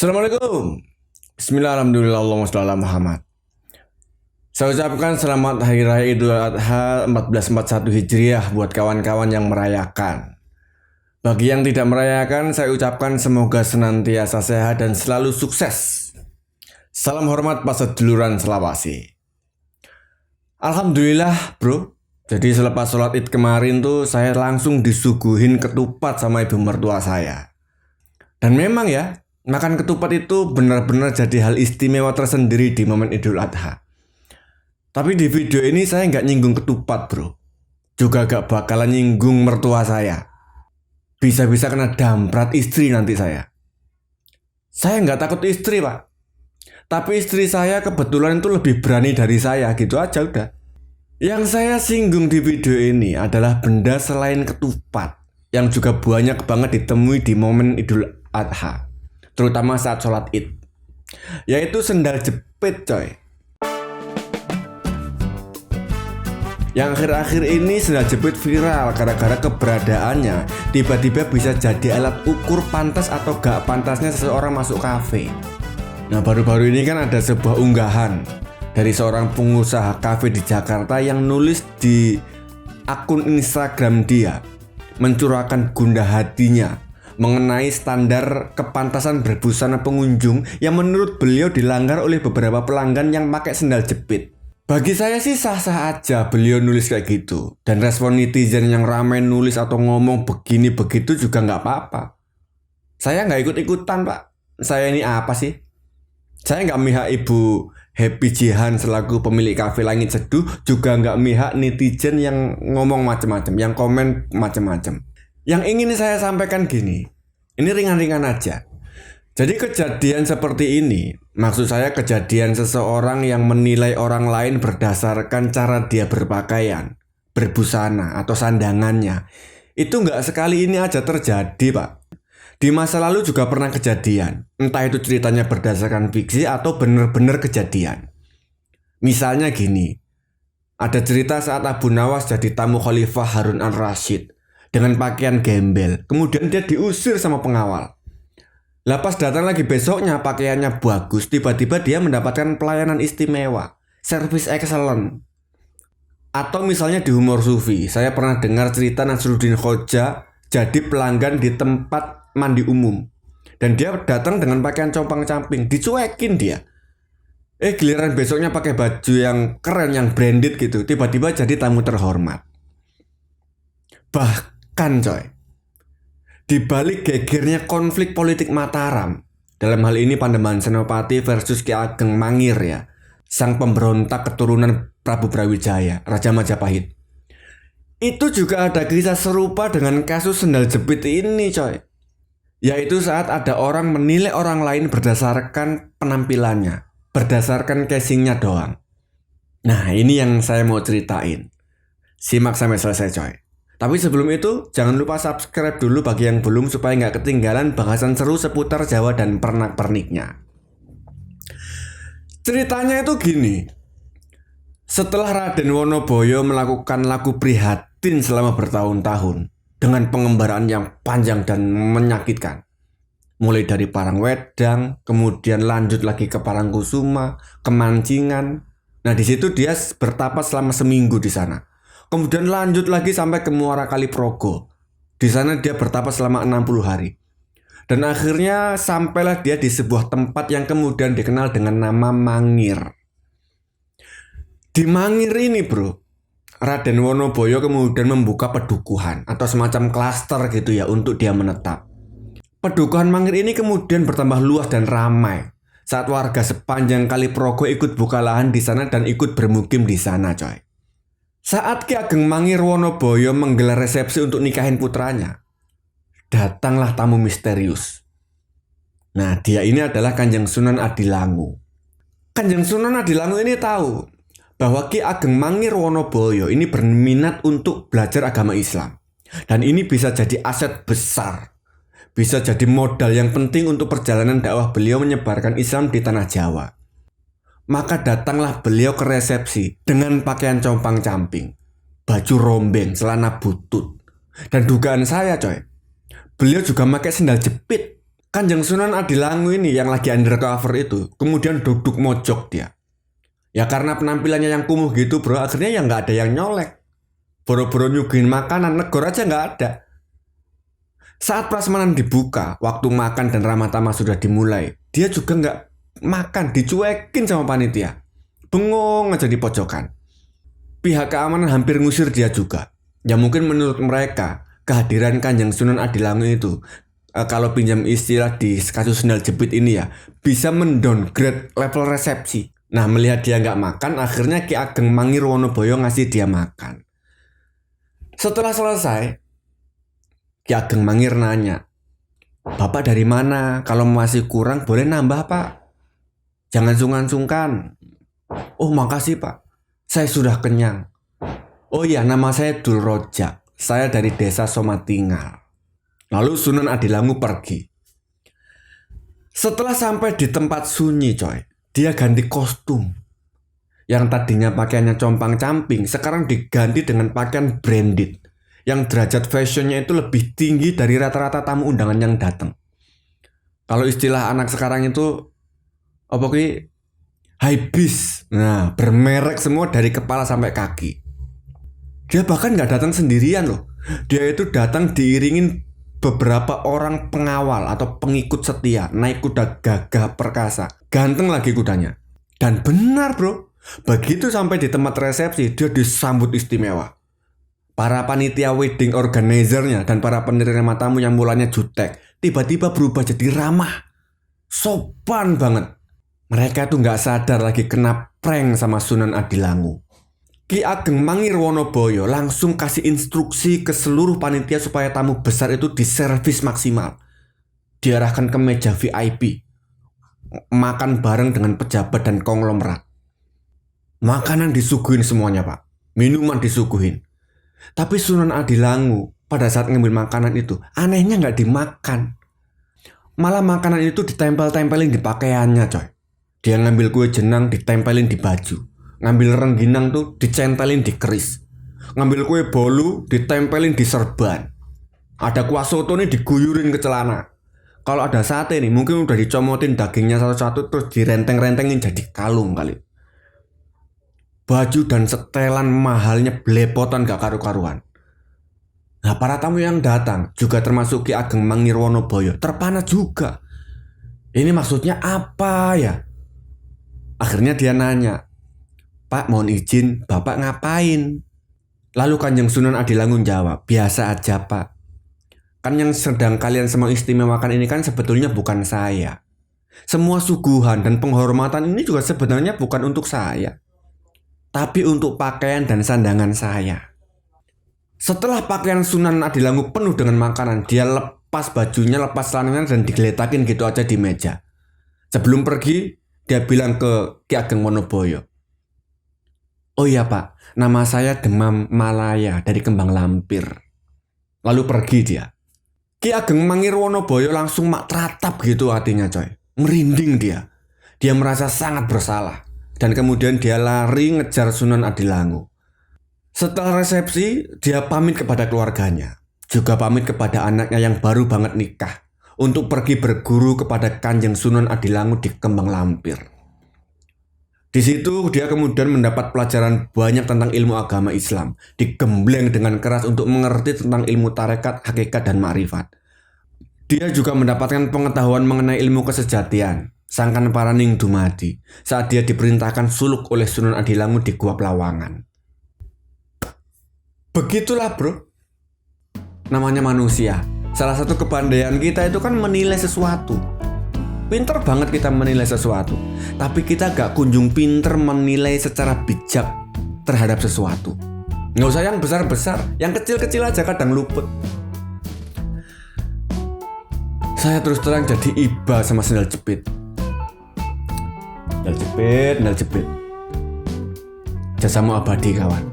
Assalamualaikum. Bismillahirrahmanirrahim. Allahumma shalli ala Muhammad. Saya ucapkan selamat Hari Raya Idul Adha 1441 Hijriah buat kawan-kawan yang merayakan. Bagi yang tidak merayakan, saya ucapkan semoga senantiasa sehat dan selalu sukses. Salam hormat Pak Seduluran Selawasi. Alhamdulillah bro. Jadi selepas sholat id kemarin tuh saya langsung disuguhin ketupat sama ibu mertua saya. Dan memang ya, makan ketupat itu benar-benar jadi hal istimewa tersendiri di momen Idul Adha. Tapi di video ini saya nggak nyinggung ketupat bro. Juga gak bakalan nyinggung mertua saya. Bisa-bisa kena damprat istri nanti saya. Saya nggak takut istri pak. Tapi istri saya kebetulan itu lebih berani dari saya, gitu aja udah. Yang saya singgung di video ini adalah benda selain ketupat. Yang juga banyak banget ditemui di momen Idul Adha. Terutama saat sholat id, yaitu sendal jepit coy. Yang akhir-akhir ini sendal jepit viral gara-gara keberadaannya tiba-tiba bisa jadi alat ukur pantas atau gak pantasnya seseorang masuk kafe. Nah baru-baru ini kan ada sebuah unggahan dari seorang pengusaha kafe di Jakarta yang nulis di akun Instagram dia mencurahkan gundah hatinya mengenai standar kepantasan berbusana pengunjung yang menurut beliau dilanggar oleh beberapa pelanggan yang pakai sendal jepit. Bagi saya sih sah-sah aja beliau nulis kayak gitu. Dan respon netizen yang ramai nulis atau ngomong begini begitu juga nggak apa-apa. Saya nggak ikut-ikutan pak. Saya ini apa sih? Saya nggak mihak ibu Happy Jihan selaku pemilik kafe Langit Seduh, juga nggak mihak netizen yang ngomong macam-macam, yang komen macam-macam. Yang ingin saya sampaikan gini, ini ringan-ringan aja. Jadi kejadian seperti ini, maksud saya kejadian seseorang yang menilai orang lain berdasarkan cara dia berpakaian, berbusana atau sandangannya. Itu nggak sekali ini aja terjadi pak. Di masa lalu juga pernah kejadian, entah itu ceritanya berdasarkan fiksi atau benar-benar kejadian. Misalnya gini, ada cerita saat Abu Nawas jadi tamu Khalifah Harun al-Rasyid dengan pakaian gembel, kemudian dia diusir sama pengawal. Lepas datang lagi besoknya pakaiannya bagus, tiba-tiba dia mendapatkan pelayanan istimewa, service excellent. Atau misalnya di humor sufi, saya pernah dengar cerita Nasruddin Khoja jadi pelanggan di tempat mandi umum. Dan dia datang dengan pakaian compang-camping, dicuekin dia. Giliran besoknya pakai baju yang keren, yang branded gitu, tiba-tiba jadi tamu terhormat. Bahkan coy, di balik gegernya konflik politik Mataram, dalam hal ini Pandeman Senopati versus Ki Ageng Mangir ya, sang pemberontak keturunan Prabu Brawijaya, Raja Majapahit. Itu juga ada kisah serupa dengan kasus sendal jepit ini coy. Yaitu saat ada orang menilai orang lain berdasarkan penampilannya, berdasarkan casingnya doang. Nah ini yang saya mau ceritain. Simak sampai selesai coy. Tapi sebelum itu, jangan lupa subscribe dulu bagi yang belum supaya nggak ketinggalan bahasan seru seputar Jawa dan pernak-perniknya. Ceritanya itu gini. Setelah Raden Wonoboyo melakukan laku prihatin selama bertahun-tahun dengan pengembaraan yang panjang dan menyakitkan. Mulai dari Parangwedang, kemudian lanjut lagi ke Parangkusuma, Kemancingan. Nah di situ dia bertapa selama seminggu di sana. Kemudian lanjut lagi sampai ke Muara Kaliprogo. Di sana dia bertapa selama 60 hari. Dan akhirnya sampailah dia di sebuah tempat yang kemudian dikenal dengan nama Mangir. Di Mangir ini bro, Raden Wonoboyo kemudian membuka pedukuhan atau semacam klaster gitu ya untuk dia menetap. Pedukuhan Mangir ini kemudian bertambah luas dan ramai saat warga sepanjang Kaliprogo ikut buka lahan di sana dan ikut bermukim di sana coy. Saat Ki Ageng Mangir Wonoboyo menggelar resepsi untuk nikahin putranya, datanglah tamu misterius. Nah, dia ini adalah Kanjeng Sunan Adilangu. Kanjeng Sunan Adilangu ini tahu bahwa Ki Ageng Mangir Wonoboyo ini berminat untuk belajar agama Islam. Dan ini bisa jadi aset besar. Bisa jadi modal yang penting untuk perjalanan dakwah beliau menyebarkan Islam di tanah Jawa. Maka datanglah beliau ke resepsi dengan pakaian compang-camping, baju rombeng, celana butut. Dan dugaan saya coy, beliau juga pakai sendal jepit. Kanjeng Sunan Adilangu ini yang lagi undercover itu kemudian duduk mojok dia. Ya karena penampilannya yang kumuh gitu bro, akhirnya ya nggak ada yang nyolek. Boro-boro nyuguhin makanan, negor aja nggak ada. Saat prasmanan dibuka, waktu makan dan ramah tamah sudah dimulai, dia juga nggak makan, dicuekin sama panitia. Bengong aja di pojokan. Pihak keamanan hampir ngusir dia juga. Ya mungkin menurut mereka, kehadiran Kanjeng Sunan Adilangu itu, kalau pinjam istilah di kasus sendal jepit ini ya, bisa mendowngrade level resepsi. Nah melihat dia nggak makan, akhirnya Ki Ageng Mangir Wonoboyo ngasih dia makan. Setelah selesai, Ki Ageng Mangir nanya, "Bapak dari mana? Kalau masih kurang boleh nambah pak. Jangan sungkan-sungkan." "Oh makasih pak, saya sudah kenyang." "Oh iya, nama saya Dul Rojak. Saya dari desa Somatingal." Lalu Sunan Adilangu pergi. Setelah sampai di tempat sunyi coy, dia ganti kostum. Yang tadinya pakaiannya compang-camping, sekarang diganti dengan pakaian branded. Yang derajat fashionnya itu lebih tinggi dari rata-rata tamu undangan yang datang. Kalau istilah anak sekarang itu, apa ki? Hypebeast. Nah, bermerek semua dari kepala sampai kaki. Dia bahkan nggak datang sendirian loh. Dia itu datang diiringin beberapa orang pengawal atau pengikut setia, naik kuda gagah perkasa. Ganteng lagi kudanya. Dan benar bro, begitu sampai di tempat resepsi, dia disambut istimewa. Para panitia wedding organizer-nya dan para penerima tamu yang mulanya jutek, tiba-tiba berubah jadi ramah. Sopan banget. Mereka tuh nggak sadar lagi kena prank sama Sunan Adilangu. Ki Ageng Mangir Wonoboyo langsung kasih instruksi ke seluruh panitia supaya tamu besar itu diservis maksimal. Diarahkan ke meja VIP. Makan bareng dengan pejabat dan konglomerat. Makanan disuguhin semuanya pak. Minuman disuguhin. Tapi Sunan Adilangu pada saat ngambil makanan itu anehnya nggak dimakan. Malah makanan itu ditempel-tempelin di pakaiannya coy. Dia ngambil kue jenang ditempelin di baju. Ngambil rengginang tuh dicentelin di keris. Ngambil kue bolu ditempelin di serban. Ada kuah soto nih diguyurin ke celana. Kalau ada sate nih mungkin udah dicomotin dagingnya satu-satu terus direnteng-rentengin jadi kalung kali. Baju dan setelan mahalnya belepotan gak karu-karuan. Nah para tamu yang datang juga termasuk Ki Ageng Mangir Wonoboyo terpana juga. Ini maksudnya apa ya? Akhirnya dia nanya, "Pak mohon izin, Bapak ngapain?" Lalu Kanjeng Sunan Adilangu jawab, "Biasa aja Pak. Kan yang sedang kalian semua istimewakan ini kan sebetulnya bukan saya. Semua suguhan dan penghormatan ini juga sebenarnya bukan untuk saya. Tapi untuk pakaian dan sandangan saya." Setelah pakaian Sunan Adilangu penuh dengan makanan, dia lepas bajunya, lepas celananya dan digeletakin gitu aja di meja. Sebelum pergi, dia bilang ke Ki Ageng Wonoboyo, "Oh iya pak, nama saya Demam Malaya dari Kembang Lampir." Lalu pergi dia. Ki Ageng Mangir Wonoboyo langsung mak teratap gitu hatinya coy. Merinding dia. Dia merasa sangat bersalah. Dan kemudian dia lari ngejar Sunan Adilangu. Setelah resepsi, dia pamit kepada keluarganya. Juga pamit kepada anaknya yang baru banget nikah. Untuk pergi berguru kepada Kanjeng Sunan Adilangu di Kembang Lampir. Di situ dia kemudian mendapat pelajaran banyak tentang ilmu agama Islam, digembleng dengan keras untuk mengerti tentang ilmu tarekat, hakikat, dan ma'rifat. Dia juga mendapatkan pengetahuan mengenai ilmu kesejatian, sangkan paraning dumadi, saat dia diperintahkan suluk oleh Sunan Adilangu di Gua Pelawangan. Begitulah bro, namanya manusia. Salah satu kepandaian kita itu kan menilai sesuatu. Pinter banget kita menilai sesuatu, tapi kita gak kunjung pinter menilai secara bijak terhadap sesuatu. Nggak usah yang besar-besar, yang kecil-kecil aja kadang luput. Saya terus terang jadi iba sama sendal jepit. Sendal jepit. Jasamu abadi kawan.